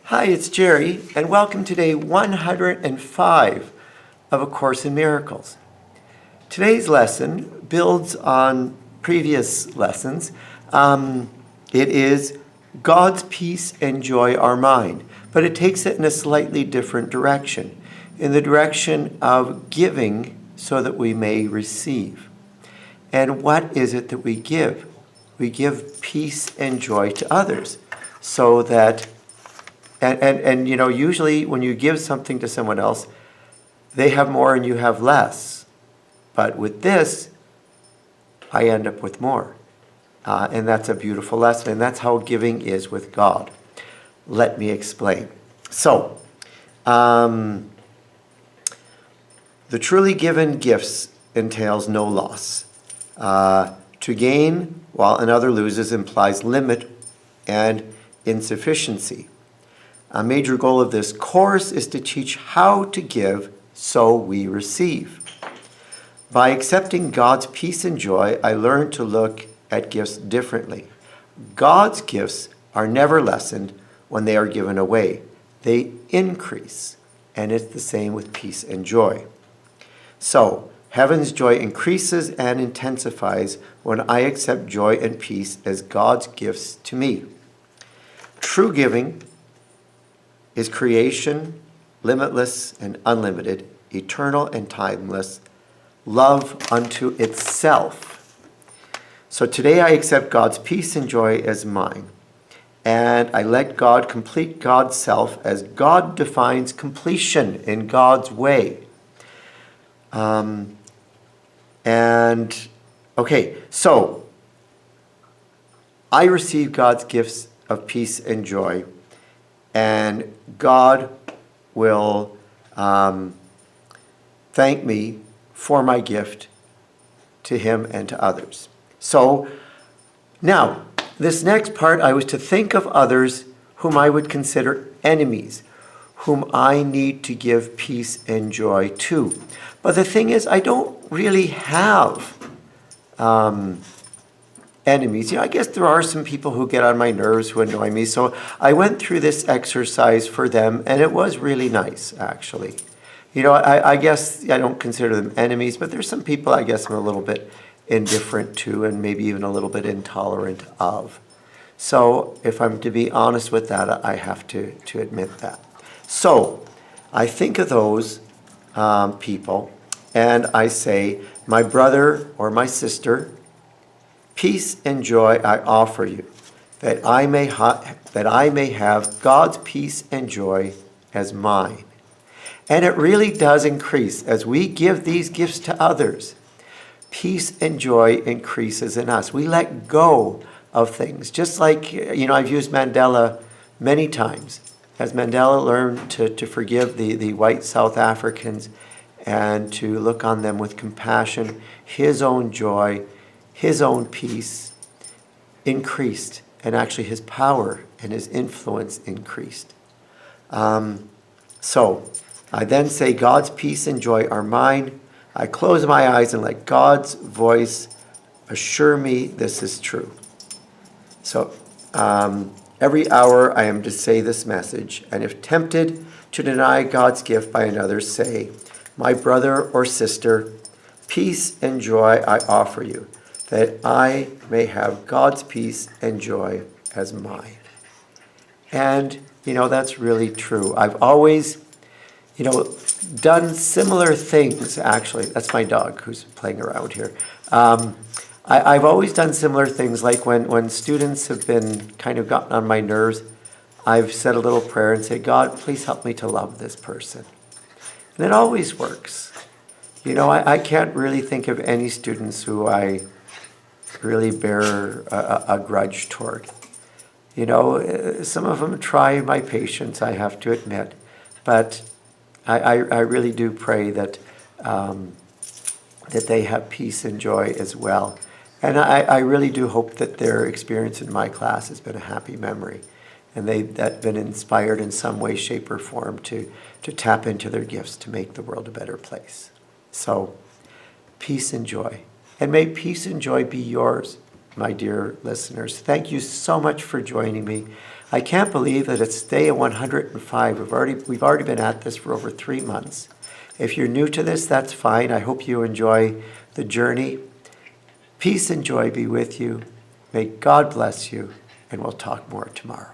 Hi, it's Gerry, and welcome to day 105 of A Course in Miracles. Today's lesson builds on previous lessons. It is God's peace and joy are mine, but it takes it in a slightly different direction, in the direction of giving so that we may receive. And what is it that we give? We give peace and joy to others so that And you know, usually when you give something to someone else, they have more and you have less. But with this, I end up with more. And that's a beautiful lesson. And that's how giving is with God. Let me explain. So, the truly given gifts entails no loss. To gain while another loses implies limit and insufficiency. A major goal of this course is to teach how to give so we receive. By accepting God's peace and joy, I learned to look at gifts differently. God's gifts are never lessened when they are given away. They increase, and it's the same with peace and joy. So, heaven's joy increases and intensifies when I accept joy and peace as God's gifts to me. True giving is creation, limitless and unlimited, eternal and timeless, love unto itself. So today I accept God's peace and joy as mine, and I let God complete God's self as God defines completion in God's way. So I receive God's gifts of peace and joy, and God will thank me for my gift to him and to others. So now, this next part, I was to think of others whom I would consider enemies, whom I need to give peace and joy to. But the thing is, I don't really have enemies. I guess there are some people who get on my nerves, who annoy me. So I went through this exercise for them, and it was really nice, actually. I guess I don't consider them enemies, but there's some people I guess I'm a little bit indifferent to and maybe even a little bit intolerant of. So if I'm to be honest with that, I have to admit that. So I think of those people, and I say, my brother or my sister, peace and joy I offer you, that I may have God's peace and joy as mine. And it really does increase as we give these gifts to others. Peace and joy increases in us. We let go of things. Just like, I've used Mandela many times. As Mandela learned to forgive the white South Africans and to look on them with compassion, his own joy, his own peace increased, and actually his power and his influence increased. So I then say, God's peace and joy are mine. I close my eyes and let God's voice assure me this is true. So every hour I am to say this message, and if tempted to deny God's gift by another, say, my brother or sister, peace and joy I offer you, that I may have God's peace and joy as mine. And, that's really true. I've always, done similar things, actually. That's my dog who's playing around here. I've always done similar things, like when students have been kind of gotten on my nerves, I've said a little prayer and said, God, please help me to love this person. And it always works. I can't really think of any students who I really bear a grudge toward. Some of them try my patience, I have to admit, but I really do pray that they have peace and joy as well. And I really do hope that their experience in my class has been a happy memory, and they've been inspired in some way, shape, or form to tap into their gifts to make the world a better place. So, peace and joy. And may peace and joy be yours, my dear listeners. Thank you so much for joining me. I can't believe that it's day 105. We've already been at this for over 3 months. If you're new to this, that's fine. I hope you enjoy the journey. Peace and joy be with you. May God bless you, and we'll talk more tomorrow.